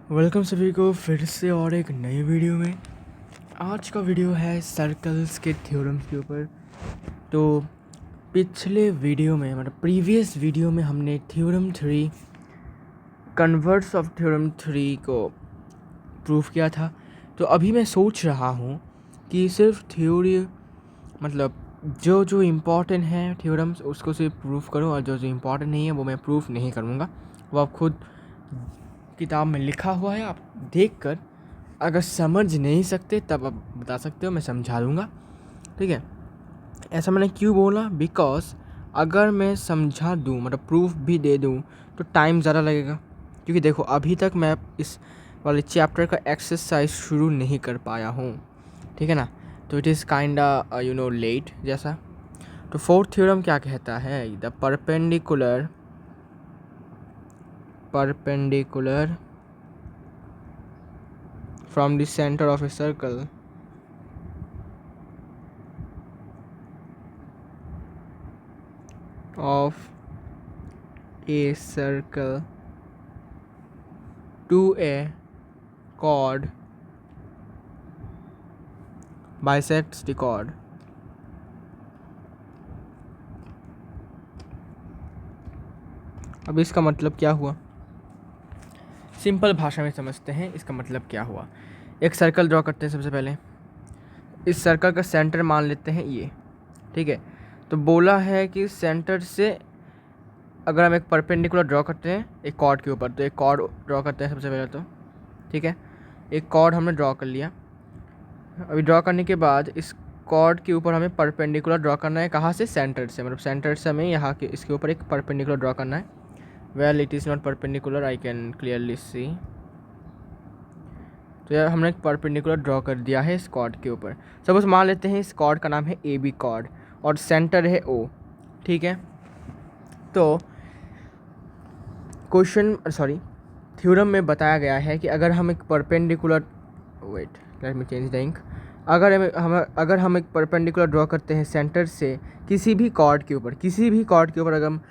Welcome सभी को फिर से और एक नई वीडियो में। आज का वीडियो है सर्कल्स के थ्योरम्स के ऊपर। तो पिछले वीडियो में प्रीवियस वीडियो में हमने थ्योरम 3 कन्वर्स ऑफ थ्योरम 3 को प्रूफ किया था। तो अभी मैं सोच रहा हूँ कि सिर्फ थ्योरी जो जो इम्पॉर्टेंट है थ्योरम्स उसको सिर्फ प्रूफ करूँ, और जो जो इम्पॉर्टेंट नहीं है वो मैं प्रूफ नहीं करूँगा। वो आप खुद किताब में लिखा हुआ है, आप देखकर अगर समझ नहीं सकते तब आप बता सकते हो, मैं समझा दूँगा। ठीक है, ऐसा मैंने क्यों बोला? बिकॉज अगर मैं समझा दूँ प्रूफ भी दे दूँ तो टाइम ज़्यादा लगेगा। क्योंकि देखो अभी तक मैं इस वाले चैप्टर का एक्सरसाइज शुरू नहीं कर पाया हूँ, ठीक है ना। तो इट इज़ काइंडा लेट जैसा। तो फोर्थ थ्योरम क्या कहता है? The perpendicular from the center of a circle to a chord bisects the chord. अब इसका मतलब क्या हुआ? सिंपल भाषा में समझते हैं इसका मतलब क्या हुआ। एक सर्कल ड्रॉ करते हैं। सबसे पहले इस सर्कल का सेंटर मान लेते हैं ये, ठीक है। तो बोला है कि सेंटर से अगर हम एक परपेंडिकुलर ड्रॉ करते हैं एक कॉर्ड के ऊपर, तो एक कॉर्ड ड्रॉ करते हैं सबसे पहले तो, ठीक है। एक कॉर्ड हमने ड्रॉ कर लिया। अभी ड्रॉ करने के बाद इस कॉर्ड के ऊपर हमें परपेंडिकुलर ड्रॉ करना है। कहाँ से? सेंटर से, सेंटर से हमें यहाँ के इसके ऊपर एक परपेंडिकुलर ड्रॉ करना है। Well it is not perpendicular, I can clearly see. तो यार हमने एक परपेंडिकुलर ड्रॉ कर दिया है इस कॉर्ड के ऊपर। सपोज मान लेते हैं इस कॉर्ड का नाम है ए बी कॉर्ड और सेंटर है ओ, ठीक है। तो थ्योरम में बताया गया है कि अगर हम एक perpendicular let me change the ink. अगर हम एक परपेंडिकुलर ड्रॉ करते हैं सेंटर से किसी भी कॉर्ड के ऊपर अगर हम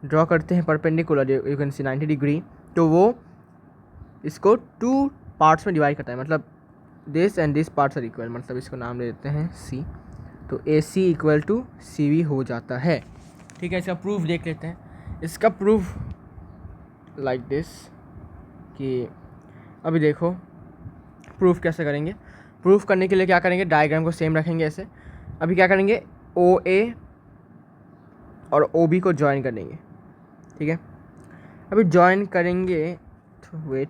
ड्रॉ करते हैं perpendicular, you can see 90 degree, तो वो इसको 2 पार्ट्स में डिवाइड करता है। This and this parts are equal, इसको नाम दे देते हैं सी। तो A C equal to C B हो जाता है, ठीक है। इसका प्रूफ देख लेते हैं। इसका प्रूफ लाइक दिस कि अभी देखो प्रूफ कैसे करेंगे। प्रूफ करने के लिए क्या करेंगे? डायग्राम को सेम रखेंगे ऐसे। अभी क्या करेंगे? ओ ए और ओ बी को ज्वाइन कर देंगे, ठीक है। अभी ज्वाइन करेंगे तो वेट,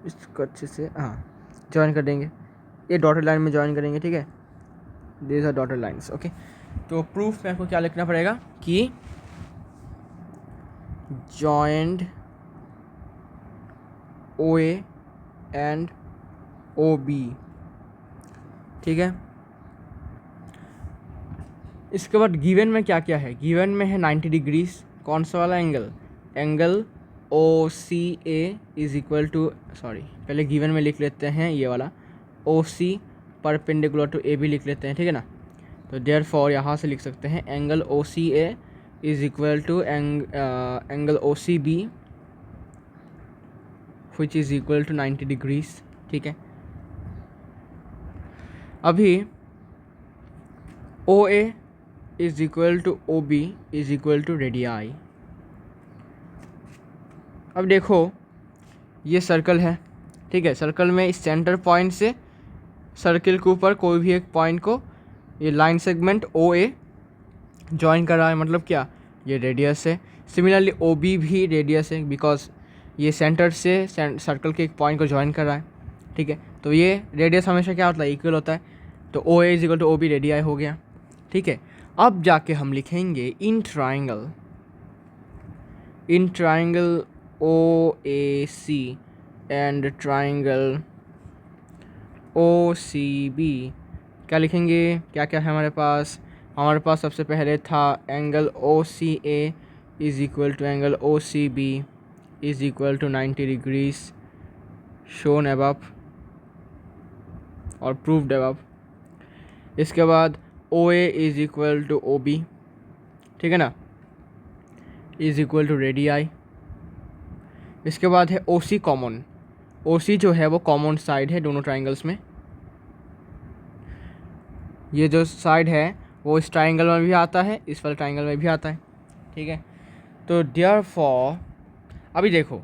इसको अच्छे से ज्वाइन कर देंगे। ये डॉटेड लाइन में ज्वाइन करेंगे, ठीक है। This are dotted lines, okay. तो प्रूफ में आपको क्या लिखना पड़ेगा कि joined O A and O B, ठीक है। इसके बाद गिवन में क्या क्या है? गिवन में है 90 डिग्रीज। कौन सा वाला angle O C A is equal to, पहले गिवन में लिख लेते हैं ये वाला O C perpendicular to A B लिख लेते हैं, ठीक है ना। तो देयर फॉर यहाँ से लिख सकते हैं angle O C A is equal to angle O C B which is equal to 90 degrees, ठीक है। अभी O A is equal to O B is equal to radii. अब देखो ये सर्कल है, ठीक है। सर्कल में इस सेंटर पॉइंट से सर्कल के ऊपर कोई भी एक पॉइंट को ये लाइन सेगमेंट ओ ए ज्वाइन कर रहा है, मतलब क्या? ये रेडियस है। सिमिलरली ओ बी भी रेडियस है, बिकॉज ये सेंटर से सर्कल के एक पॉइंट को ज्वाइन कर रहा है, ठीक है। तो ये रेडियस हमेशा क्या होता है? इक्वल होता है। तो O A is equal to O B radii हो गया, ठीक है। अब जाके हम लिखेंगे in triangle O A C and triangle O C B. क्या लिखेंगे? क्या क्या है हमारे पास? हमारे पास सबसे पहले था angle O C A is equal to angle O C B is equal to 90 degrees shown above और प्रूव्ड अबव। इसके बाद O A is equal to O B, ठीक है ना, इज इक्वल टू रेडियाई। इसके बाद है ओ सी कॉमन। ओ सी जो है वो कॉमन साइड है दोनों ट्राइंगल्स में। ये जो साइड है वो इस ट्राइंगल में भी आता है, इस वाले ट्राइंगल में भी आता है, ठीक है। तो देयरफॉर अभी देखो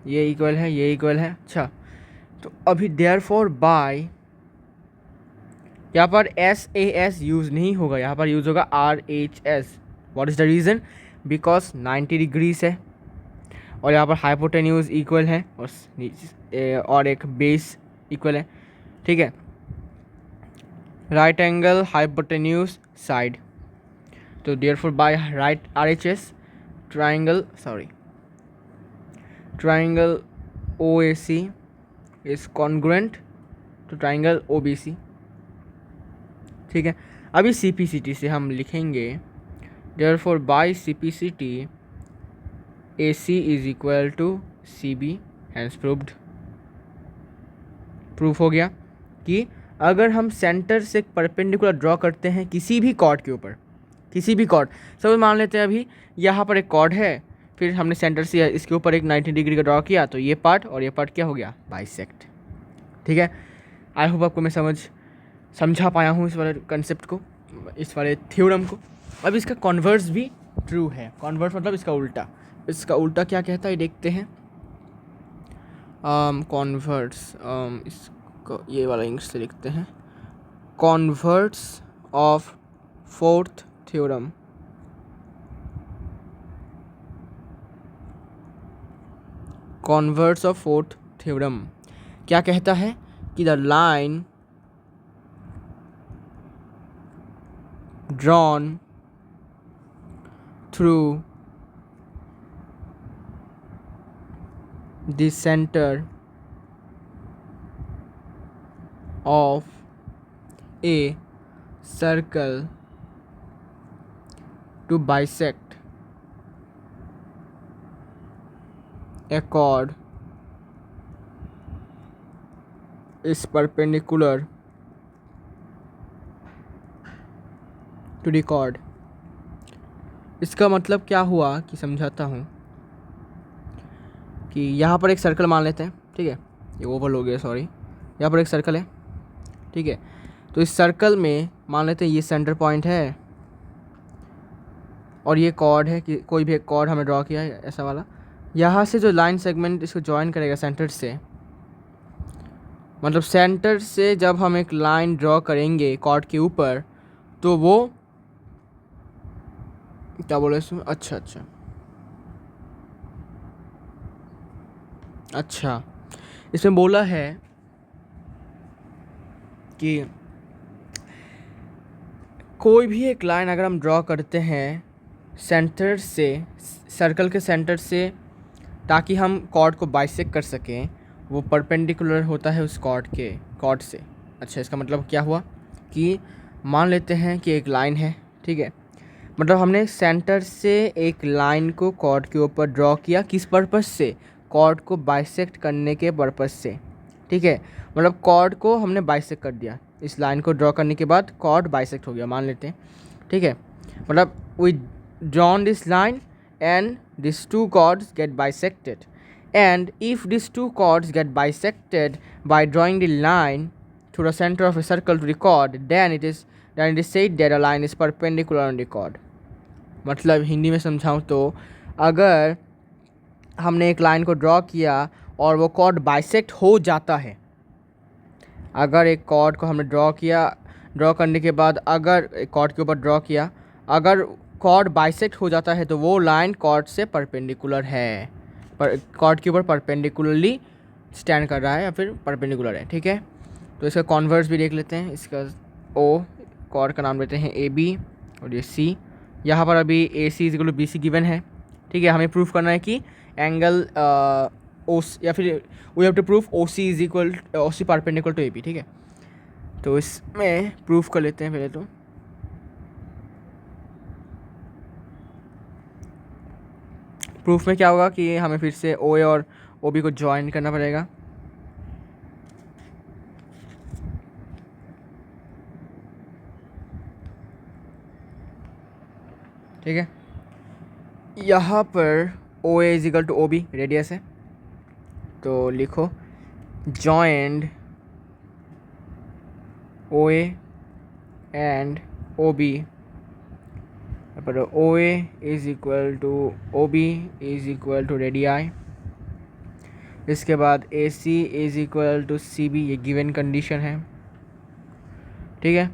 ये इक्वल है, ये इक्वल है। अच्छा, तो अभी देयरफॉर बाय, यहाँ पर एस ए एस यूज़ नहीं होगा, यहाँ पर यूज़ होगा are H S. What is the reason? Because 90 degrees है और यहाँ पर हाइपोटेन्यूज इक्वल है और एक बेस इक्वल है, ठीक है। राइट एंगल हाइपोटेन्यूज साइड, तो therefore by right R H S triangle O A C is congruent to triangle O B C, ठीक है। अभी सी पी सी टी से हम लिखेंगे therefore by C P C T A C is equal to C B, hence proved. Proof हो गया कि अगर हम सेंटर से एक परपेंडिकुलर ड्रॉ करते हैं किसी भी कॉर्ड के ऊपर, किसी भी कॉर्ड, सब मान लेते हैं अभी यहाँ पर एक कॉर्ड है, फिर हमने सेंटर से इसके ऊपर एक 90 डिग्री का ड्रॉ किया, तो ये पार्ट और ये पार्ट क्या हो गया? बाइसेक्ट, ठीक है। आई होप आपको मैं समझा पाया हूँ इस वाले कंसेप्ट को, इस वाले थ्योरम को। अब इसका कॉन्वर्स भी ट्रू है। कॉन्वर्स मतलब इसका उल्टा। इसका उल्टा क्या कहता है देखते हैं। कॉन्वर्स, इसको ये वाला इंग्लिश से लिखते हैं, converse of fourth theorem. Converse of fourth theorem क्या कहता है कि the line drawn through the center of a circle to bisect a chord is perpendicular to record. इसका मतलब क्या हुआ कि समझाता हूँ कि यहाँ पर एक सर्कल मान लेते हैं, ठीक है। ये ओवल हो गया, सॉरी। यहाँ पर एक सर्कल है, ठीक है। तो इस सर्कल में मान लेते हैं ये सेंटर पॉइंट है और ये कॉर्ड है कि कोई भी एक कॉर्ड हमें ड्रॉ किया है ऐसा वाला। यहाँ से जो लाइन सेगमेंट इसको ज्वाइन करेगा सेंटर से, मतलब सेंटर से जब हम एक लाइन ड्रॉ करेंगे कॉर्ड के ऊपर, तो वो क्या बोला इसमें, अच्छा इसमें बोला है कि कोई भी एक लाइन अगर हम ड्रॉ करते हैं सेंटर से, सर्कल के सेंटर से, ताकि हम कॉर्ड को बाइसेक्ट कर सकें, वो परपेंडिकुलर होता है उस कॉर्ड से। अच्छा, इसका मतलब क्या हुआ कि मान लेते हैं कि एक लाइन है, ठीक है। मतलब हमने सेंटर से एक लाइन को कॉर्ड के ऊपर ड्रॉ किया, किस पर्पस से? कॉर्ड को बाइसेक्ट करने के पर्पस से, ठीक है। मतलब कॉर्ड को हमने बाइसेक्ट कर दिया, इस लाइन को ड्रॉ करने के बाद कॉर्ड बाइसेक्ट हो गया मान लेते हैं, ठीक है। मतलब we drawn this line and these two chords get bisected, and if these two chords get bisected by drawing the line through the center of a circle to the chord, then it is said that a line is perpendicular on the chord. मतलब हिंदी में समझाऊँ तो अगर हमने एक line को draw किया और वो कॉर्ड बाइसेक्ट हो जाता है, अगर एक कॉर्ड को हमने ड्रॉ करने के बाद अगर एक कॉर्ड के ऊपर ड्रॉ किया, अगर कॉर्ड बाइसेक्ट हो जाता है तो वो लाइन कॉर्ड से परपेंडिकुलर है, पर कॉर्ड के ऊपर परपेंडिकुलरली स्टैंड कर रहा है या फिर परपेंडिकुलर है, ठीक है। तो इसका कॉन्वर्स भी देख लेते हैं। इसका ओ कॉर्ड का नाम लेते हैं ए बी और ये सी। यहाँ पर अभी A C is equal to B C given है, ठीक है। हमें प्रूफ करना है कि एंगल ओ या फिर we have to proof O C is equal O C perpendicular to A B, ठीक है। तो इसमें प्रूफ कर लेते हैं पहले। तो प्रूफ में क्या होगा कि हमें फिर से ओ ए और ओ बी को ज्वाइन करना पड़ेगा, ठीक है। यहाँ पर O A is equal to O B radius है, तो लिखो joined O A and O B, पर O A is equal to O B is equal to radii. इसके बाद A C is equal to C B, ये given condition है, ठीक है।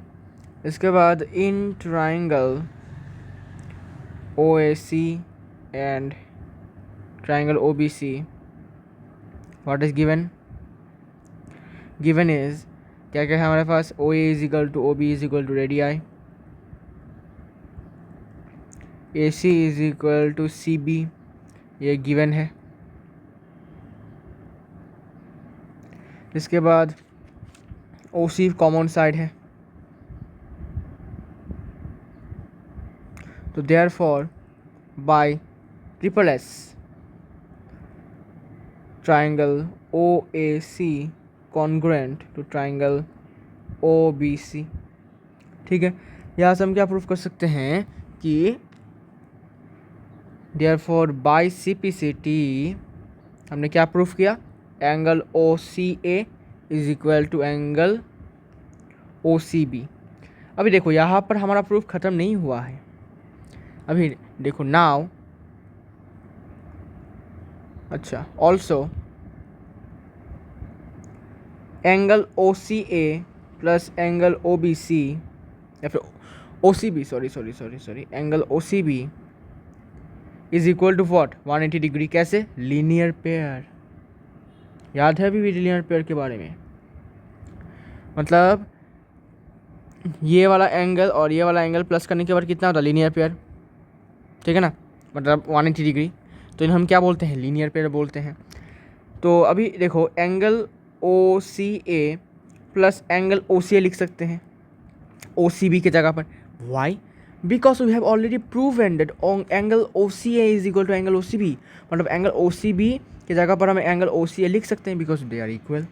इसके बाद in triangle O A C and triangle O B C what is given, given is क्या क्या है हमारे पास, ओ A is equal to O B is equal to radii, A C is equal to C B, ये given है। इसके बाद O C common side है, तो therefore by triple S triangle O A C congruent to triangle O B C, ठीक है। यहाँ से हम क्या प्रूफ कर सकते हैं कि therefore by C P C T हमने क्या प्रूफ किया, angle O C A is equal to angle O C B. अभी देखो यहाँ पर हमारा प्रूफ ख़त्म नहीं हुआ है, अभी देखो नाउ, अच्छा also angle O C A plus angle O B C या फिर O C B, sorry angle O C B is equal to what 180 degree, कैसे, लीनियर पेयर। याद है अभी भी लीनियर पेयर के बारे में, मतलब ये वाला एंगल और ये वाला एंगल प्लस करने के बाद कितना होता है, लीनियर पेयर, ठीक है ना, मतलब 180 डिग्री, तो इन्हें हम क्या बोलते हैं, लीनियर पेयर बोलते हैं। तो अभी देखो angle O C A plus angle O C A लिख सकते हैं ओ सी बी के जगह पर, why, because we have already proven that angle O C A is equal to angle O C B, मतलब एंगल ओ सी बी की जगह पर हम एंगल ओ सी ए लिख सकते हैं बिकॉज दे आर इक्वल,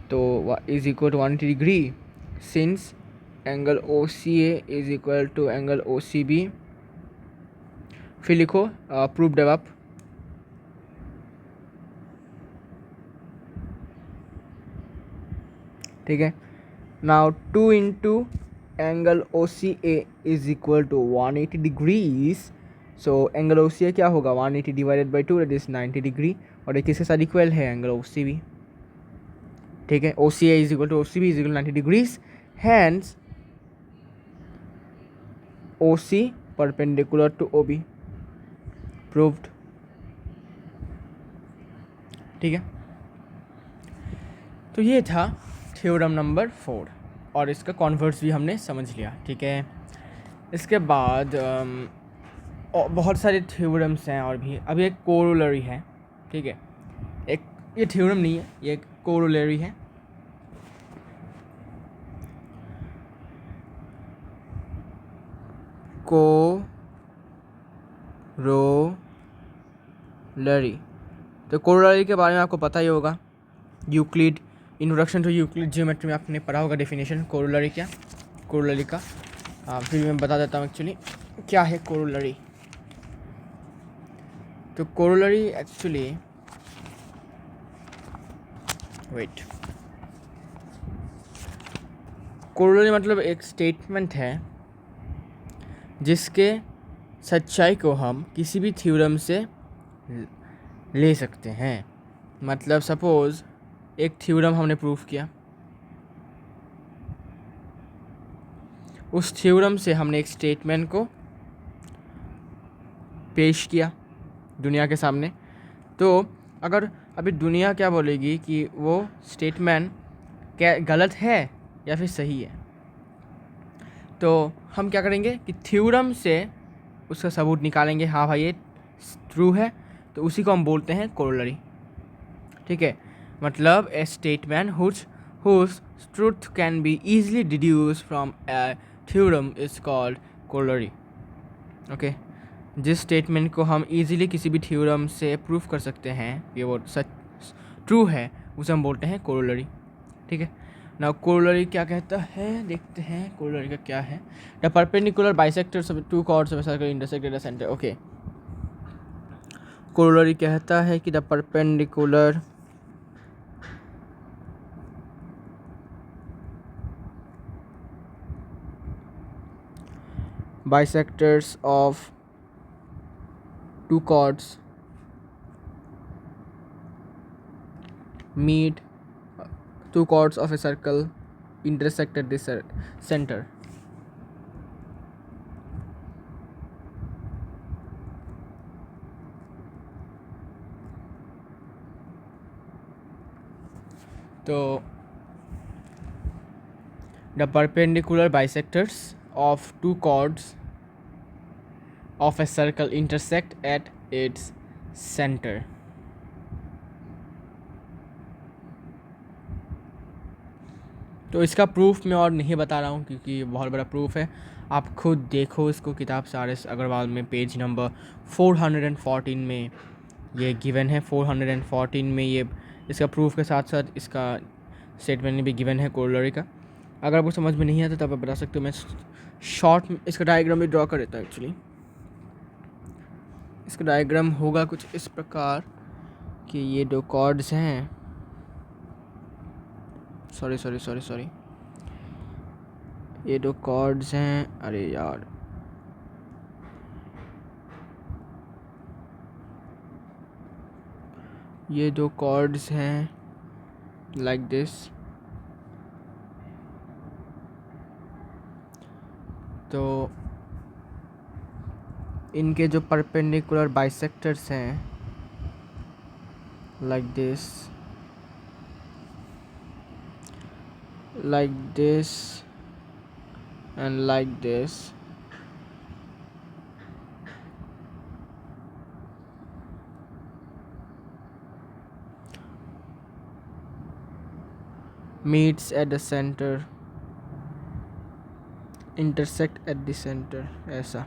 तो is equal to 180 degree since angle O C A is equal to angle O C B. फिर लिखो प्रूव्ड अब, ठीक है। Now 2 into angle O C A is equal to 180 degrees, so angle O C A क्या होगा 180 divided by 2 that is 90 degree, और ये किसके साथ इक्वल है, एंगल ओ सी बी, ठीक है। O C A is equal to O C B is equal 90 degrees, hence O C perpendicular to O B, proved, ठीक है। तो ये था थ्योरम नंबर 4 और इसका कॉन्वर्स भी हमने समझ लिया, ठीक है। इसके बाद बहुत सारे थ्योरम्स हैं और भी, अभी एक कोरोलरी है, ठीक है, एक ये थ्योरम नहीं है, ये एक कोरोलरी है। कोरोलरी, तो कोरोलरी के बारे में आपको पता ही होगा, Euclid introduction to Euclid geometry में आपने पढ़ा होगा डेफिनेशन कोरोलरी क्या, कोरोलरी का। फिर मैं बता देता हूँ एक्चुअली क्या है कोरोलरी। तो कोरोलरी एक्चुअली वेट, कोरोलरी मतलब एक स्टेटमेंट है जिसके सच्चाई को हम किसी भी थ्योरम से ले सकते हैं। मतलब सपोज़ एक थ्योरम हमने प्रूफ किया, उस थ्योरम से हमने एक स्टेटमेंट को पेश किया दुनिया के सामने, तो अगर अभी दुनिया क्या बोलेगी कि वो स्टेटमेंट क्या गलत है या फिर सही है, तो हम क्या करेंगे कि थ्योरम से उसका सबूत निकालेंगे, हाँ भाई ये ट्रू है, तो उसी को हम बोलते हैं कोरोलरी, ठीक है। मतलब ए statement whose truth can be easily deduced from a theorem is called corollary, okay. जिस स्टेटमेंट को हम इजीली किसी भी थ्योरम से प्रूफ कर सकते हैं ये वो सच ट्रू है, उसे हम बोलते हैं कोरोलरी, ठीक है। ना कोरोलरी क्या कहता है, देखते हैं कोरोलरी का क्या है। The perpendicular bisectors of two chords of a circle intersect at the centre, okay. Corollary कहता है कि the perpendicular bisectors of two chords meet two chords of a circle intersect at the center. तो the perpendicular bisectors of two chords of a circle intersect at its center. तो इसका proof मैं और नहीं बता रहा हूँ क्योंकि ये बहुत बड़ा प्रूफ है, आप खुद देखो इसको किताब RS अग्रवाल में पेज नंबर 414 में ये गिवन है। 414 में ये इसका प्रूफ के साथ साथ इसका स्टेटमेंट भी गिवन है कोरोलरी का। अगर आपको समझ में नहीं आता तो आप बता सकते हो। मैं शॉर्ट में इसका डायग्राम भी ड्रॉ कर देता हूँ। एक्चुअली इसका डायग्राम होगा कुछ इस प्रकार कि ये दो कॉर्ड्स हैं, सॉरी ये दो कॉर्ड्स हैं, अरे यार ये दो कॉर्ड्स हैं लाइक दिस। तो इनके जो परपेंडिकुलर बाइसेक्टर्स हैं like this and like this, meets at the center, intersect at the center, ऐसा।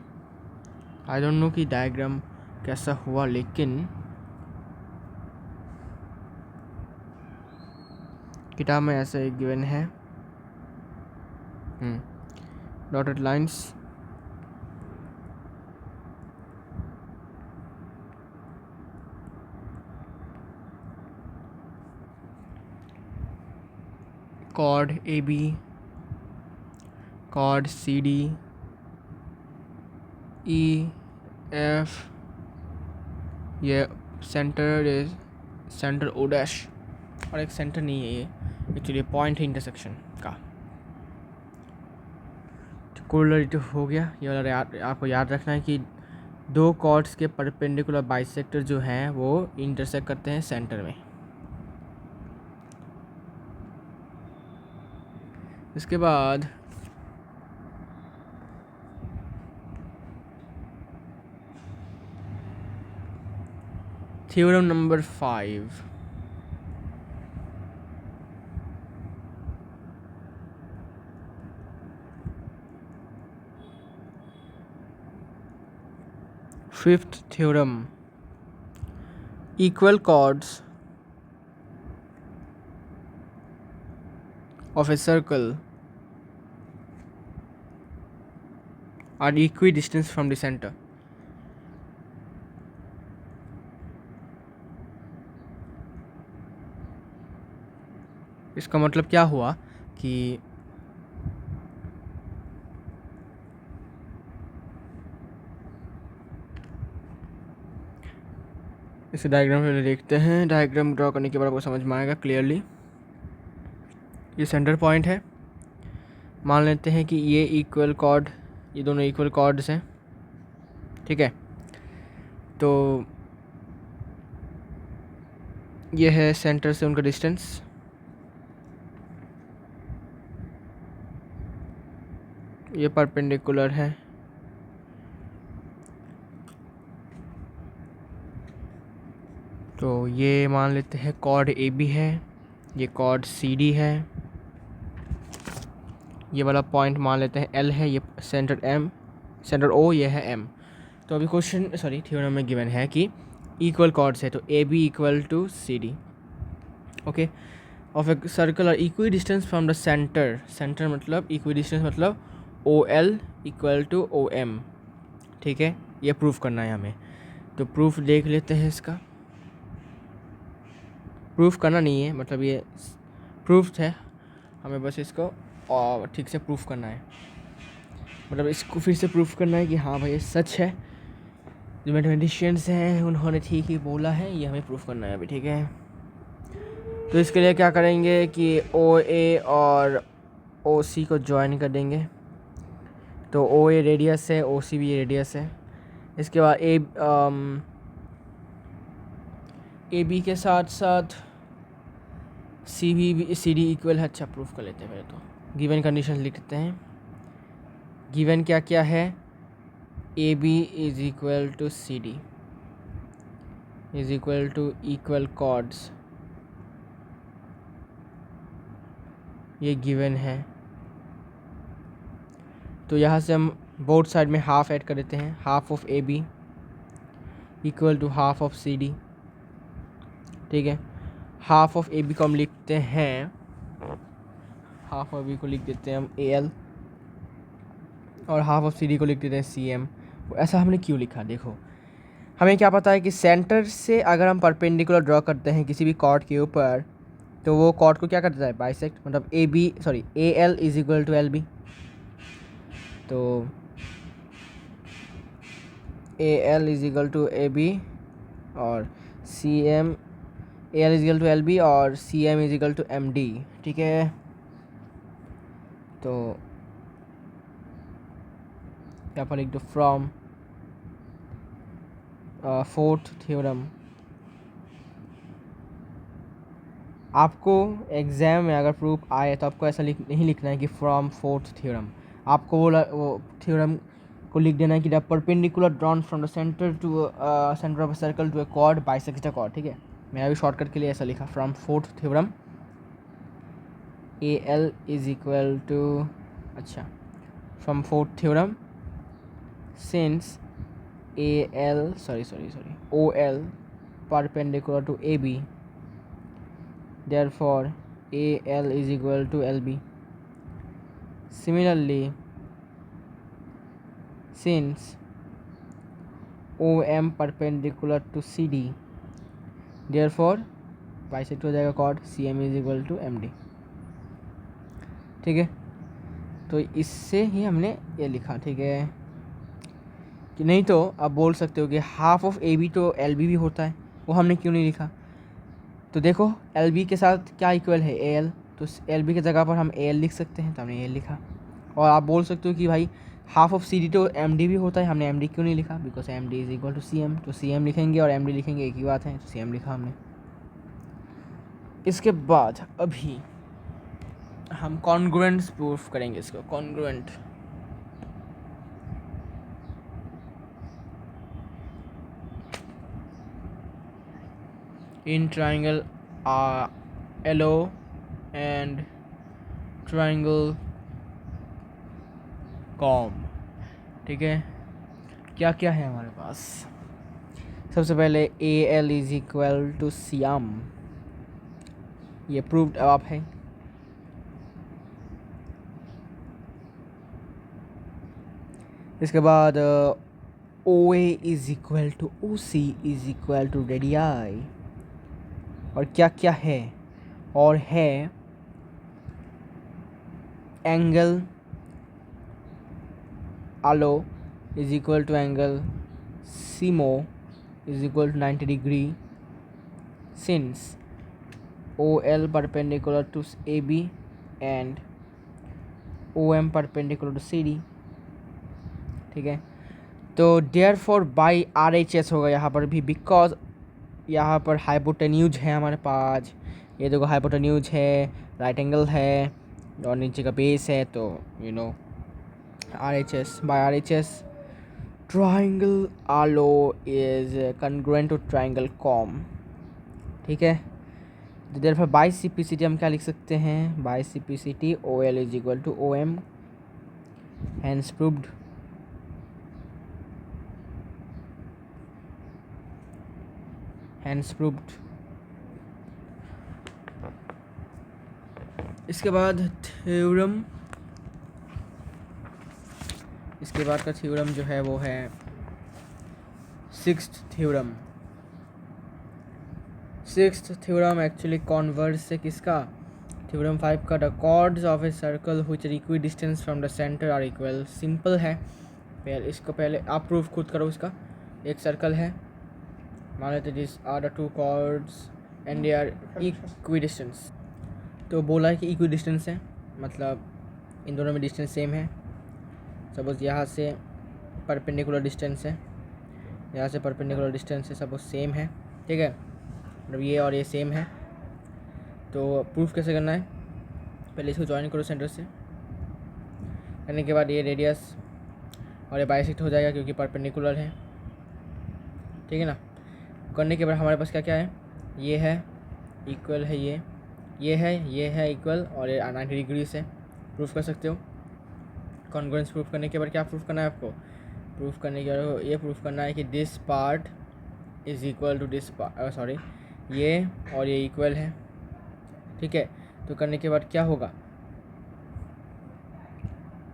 आई डोंट नो कि डायग्राम कैसा हुआ, लेकिन किताब में ऐसा एक गिवन है। Dotted lines, chord AB, chord CD, EF, ये सेंटर O डैश, और एक सेंटर नहीं है ये, एक्चुअली पॉइंट है इंटरसेक्शन का। कोरोलरी तो हो गया। ये वाला आपको याद रखना है कि दो कॉर्ड्स के परपेंडिकुलर बाइसेक्टर जो हैं वो इंटरसेक्ट करते हैं सेंटर में। इसके बाद theorem number 5, fifth theorem, equal chords of a circle are equidistant from the center. इसका मतलब क्या हुआ कि इस डायग्राम में देखते हैं। डायग्राम ड्रॉ करने के बाद आपको समझ में आएगा क्लियरली। ये सेंटर पॉइंट है। मान लेते हैं कि ये इक्वल कॉर्ड, ये दोनों इक्वल कॉर्ड्स हैं, ठीक है। तो ये है सेंटर से उनका डिस्टेंस, ये परपेंडिकुलर है, तो ये मान लेते हैं कॉर्ड AB है, ये कॉर्ड CD है, ये वाला पॉइंट मान लेते हैं L है, ये सेंटर O, ये है M। तो अभी थ्योरम में गिवन है कि इक्वल कॉर्ड्स है, तो AB equal to CD, okay, of a circle are equi distance from the centre मतलब इक्वी डिस्टेंस मतलब OL इक्वल टू OM, ठीक है। ये प्रूफ करना है हमें। तो प्रूफ देख लेते हैं इसका। प्रूफ करना नहीं है, मतलब ये प्रूफ है, हमें बस इसको और ठीक से प्रूफ करना है, मतलब इसको फिर से प्रूफ करना है कि हाँ भाई ये सच है, जो मैथमेटिशियंस हैं उन्होंने ठीक ही बोला है, ये हमें प्रूफ करना है अभी। ठीक है, तो इसके लिए क्या करेंगे कि ओ ए और ओ सी को ज्वाइन कर देंगे। तो ओ ए रेडियस है, ओ सी भी रेडियस है। इसके बाद ए बी के साथ साथ सी डी इक्वल है। अच्छा, प्रूफ कर लेते हैं पहले तो। गिवन कंडीशन लिख देते हैं। गिवन क्या क्या है, A B is equal to C D is equal to equal chords, ये गिवन है। तो यहाँ से हम बोथ साइड में हाफ ऐड कर देते हैं। Half of A B equal to half of C D. ठीक है, हाफ ऑफ ए बी को हम लिखते हैं, हाफ ऑफ बी को लिख देते हैं हम ए एल, और हाफ ऑफ सी डी को लिख देते हैं सी एम। ऐसा हमने क्यों लिखा, देखो हमें क्या पता है कि सेंटर से अगर हम परपेंडिकुलर ड्रॉ करते हैं किसी भी कॉर्ड के ऊपर, तो वो कॉर्ड को क्या करता है, बाइसेक्ट, मतलब A L is equal to L B. तो A L is equal to A B और C M, A L is equal to L B और C M is equal to M D. ठीक है, तो यहाँ पर लिख दो फ्रॉम फोर्थ थ्योरम। आपको एग्ज़ाम में अगर प्रूफ आए तो आपको ऐसा नहीं लिखना है कि फ्रॉम फोर्थ थ्योरम, आपको वो थ्योरम को लिख देना है कि the perpendicular drawn from the centre to centre of a circle to a chord bisects the chord. ठीक है, मैं अभी शॉर्टकट के लिए ऐसा लिखा, from fourth theorem A L is equal to, अच्छा, from fourth theorem since A L O L perpendicular to A B, therefore AL is equal to LB. Similarly, since OM perpendicular to CD, therefore bisect हो जाएगा cord CM is equal to MD। ठीक है, तो इससे ही हमने ये लिखा। ठीक है, कि नहीं तो आप बोल सकते हो कि हाफ ऑफ AB तो LB भी होता है, वो हमने क्यों नहीं लिखा। तो देखो LB के साथ क्या इक्वल है, AL, तो LB की जगह पर हम AL लिख सकते हैं, तो हमने AL लिखा। और आप बोल सकते हो कि भाई हाफ ऑफ CD तो MD भी होता है, हमने MD क्यों नहीं लिखा, because MD is equal to CM, तो CM लिखेंगे और MD लिखेंगे, एक ही बात है, तो CM लिखा हमने। इसके बाद अभी हम कॉन्ग्रुएंट प्रूफ करेंगे इसको। Congruent, in triangle LO and triangle COM। ठीक है, क्या क्या है हमारे पास, सबसे पहले AL is equal to CM, ये प्रूव्ड अब है। इसके बाद OA is equal to OC is equal to radii. और क्या क्या है, और है एंगल आलो इज इक्वल टू एंगल सीमो is equal to 90 degree since OL perpendicular to AB and OM perpendicular to CD। ठीक है, तो देयरफॉर बाई RHS होगा यहाँ पर भी, बिकॉज यहाँ पर हाइपोटेन्यूज है हमारे पास, ये देखो हाइपोटेन्यूज है, राइट एंगल है और नीचे का बेस है, तो you know RHS by RHS triangle आलो इज कॉन्ग्रुएंट टू ट्राइंगल कॉम। ठीक है, तो देयरफॉर बाय CPCT हम क्या लिख सकते हैं, by CPCT OL is equal to OM, hence proved. Hence proved. इसके बाद थ्योरम, इसके बाद का थ्योरम जो है वो है सिक्स्थ थ्योरम एक्चुअली कॉन्वर्स से किसका, थ्योरम 5 का, the chords of a circle which are equi distance from the centre are equal. Simple है, इसको पहले आप प्रूफ खुद करो। इसका एक सर्कल है, मान लेते this are the two chords and they are equi distance. तो बोला है कि इक्वी डिस्टेंस है, मतलब इन दोनों में डिस्टेंस सेम है। सपोज यहाँ से परपेंडिकुलर डिस्टेंस है, यहाँ से परपेंडिकुलर डिस्टेंस है, सपोज सेम है, ठीक है, मतलब ये और ये सेम है। तो प्रूफ कैसे करना है, पहले इसको ज्वाइन करो सेंटर से, करने के बाद ये रेडियस और ये बाइसेक्ट हो जाएगा क्योंकि परपेंडिकुलर है, ठीक है ना। करने के बाद हमारे पास क्या क्या है, ये है इक्वल है, ये है इक्वल, और ये 90 डिग्री से प्रूफ कर सकते हो। कॉन्ग्रुएंस प्रूफ करने के बाद क्या प्रूफ करना है आपको, प्रूफ करने के बाद ये प्रूफ करना है कि this part is equal to this part, sorry, ये और ये इक्वल है, ठीक है। तो करने के बाद क्या होगा,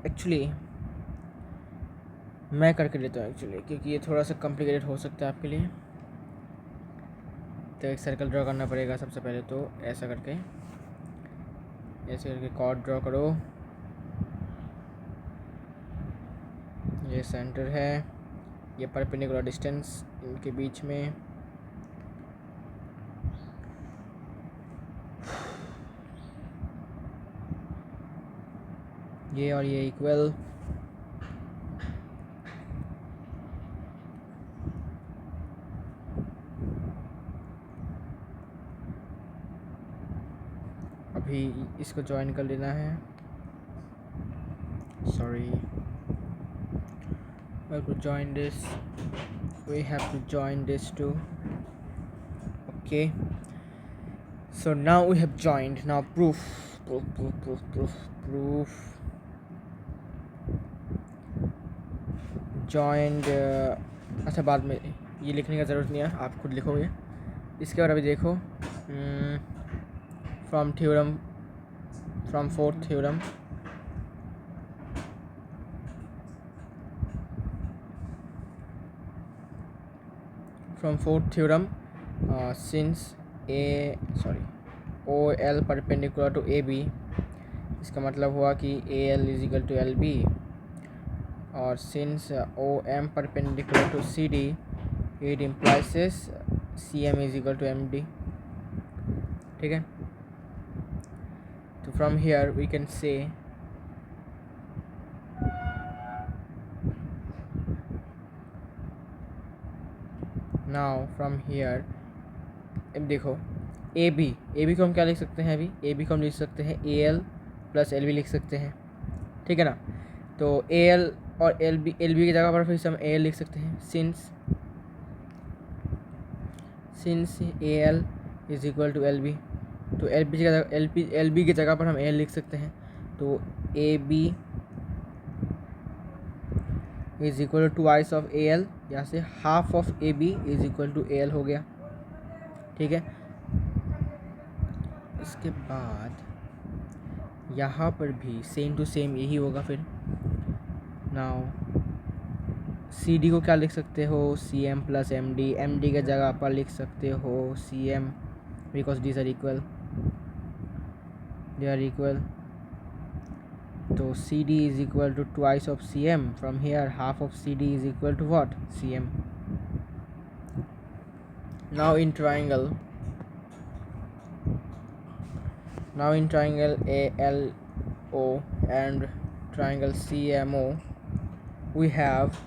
एक्चुअली मैं करके लेता हूँ एक्चुअली, क्योंकि ये थोड़ा सा कॉम्प्लिकेटेड हो सकता है आपके लिए। तो एक सर्कल ड्रॉ करना पड़ेगा सबसे पहले, तो ऐसा करके कॉर्ड ड्रॉ करो। ये सेंटर है, ये परपेंडिकुलर डिस्टेंस इनके बीच में, ये और ये इक्वल, अभी इसको ज्वाइन कर लेना है, sorry, we have to join this, we have to join this too, okay. So now we have joined, now proof joined, अच्छा बाद में ये लिखने का ज़रूरत नहीं है, आप खुद लिखोगे। इसके बाद अभी देखो, from fourth theorem, since OL perpendicular to AB, इसका मतलब हुआ कि AL is equal to LB, और since OM perpendicular to CD it implies CM is equal to MD, ठीक है। तो from here we can say now from here, अब देखो ए बी को हम क्या लिख सकते हैं, अभी ए बी को हम लिख सकते हैं AL प्लस LB लिख सकते हैं, ठीक है ना। तो AL और LB की जगह पर फिर से हम AL लिख सकते हैं, since AL is equal to LB, तो LB की जगह पर हम AL लिख सकते हैं। तो AB is equal to twice of AL, यहाँ से half of AB is equal to AL हो गया, ठीक है। इसके बाद यहाँ पर भी सेम टू सेम यही होगा। फिर नाउ CD को क्या लिख सकते हो, CM प्लस MD, MD के जगह पर लिख सकते हो CM, because these are equal, they are equal. तो CD is equal to twice of CM, from here half of CD is equal to what, CM. Now in triangle ALO and triangle CMO, we have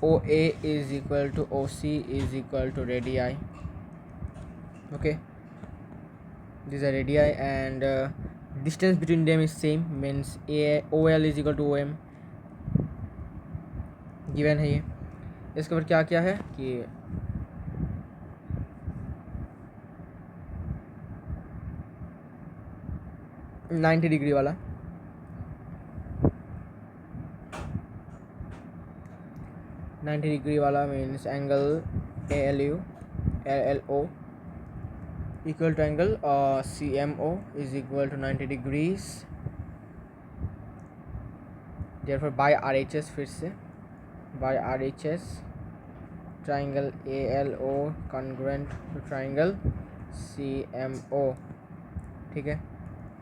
OA is equal to OC is equal to radii, okay. These are radii and distance between them is same, means OL is equal to OM, given है ये। इसके बाद क्या क्या है कि ninety degree वाला, means angle ALO equal to angle CMO is equal to 90 degrees, therefore by RHS, फिर से by RHS triangle ALO congruent to triangle CMO, ठीक है।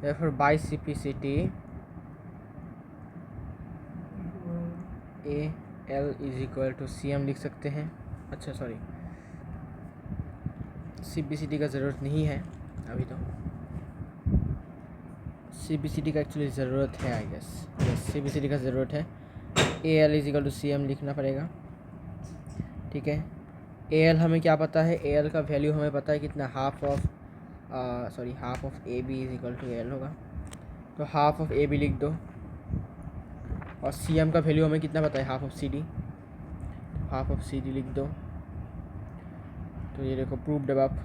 therefore bicepticity AL is equal to CM लिख सकते हैं। अच्छा sorry, CPCT का ज़रूरत नहीं है अभी, तो CPCT का एक्चुअली ज़रूरत है आई गेस, यस CPCT का ज़रूरत है। AL is equal to CM लिखना पड़ेगा, ठीक है। AL हमें क्या पता है, AL का वैल्यू हमें पता है कितना, half of AB is equal to AL होगा, तो हाफ ऑफ AB लिख दो। और CM का वैल्यू हमें कितना पता है, half of CD, half of CD लिख दो। तो ये देखो प्रूव्ड अब आप,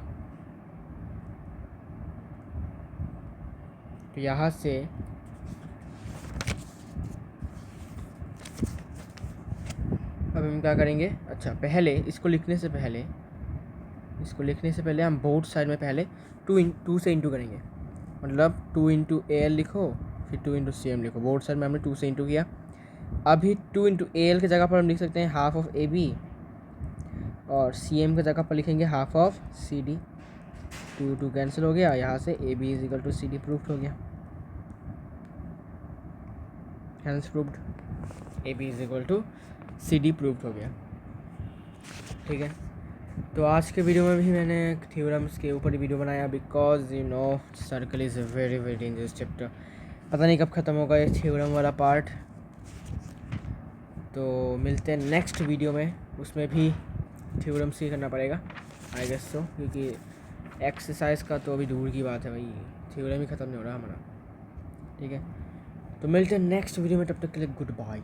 तो यहाँ से अब हम क्या करेंगे, अच्छा पहले इसको लिखने से पहले हम बोथ साइड में पहले 2 से इंटू करेंगे, मतलब 2 इंटू AL लिखो, फिर 2 इंटू CM लिखो। बोथ साइड में हमने 2 से इंटू किया। अभी 2 इंटू AL की जगह पर हम लिख सकते हैं हाफ ऑफ AB, और CM की जगह पर लिखेंगे हाफ ऑफ CD। 2 कैंसिल हो गया, यहाँ से AB is equal to CD proofed हो गया, hence proved, AB is equal to CD proved हो गया, ठीक है। तो आज के वीडियो में भी मैंने थ्योरम्स के ऊपर ही वीडियो बनाया, because you know circle is a very very dangerous chapter. पता नहीं कब ख़त्म होगा ये थ्योरम वाला पार्ट। तो मिलते हैं नेक्स्ट वीडियो में, उसमें भी थ्योरम्स ही करना पड़ेगा आई गेस सो, क्योंकि एक्सरसाइज का तो अभी दूर की बात है भाई, थ्योरम ही ख़त्म नहीं हो रहा हमारा, ठीक है। तो मिलते हैं नेक्स्ट वीडियो में, तब तक के लिए गुड बाय।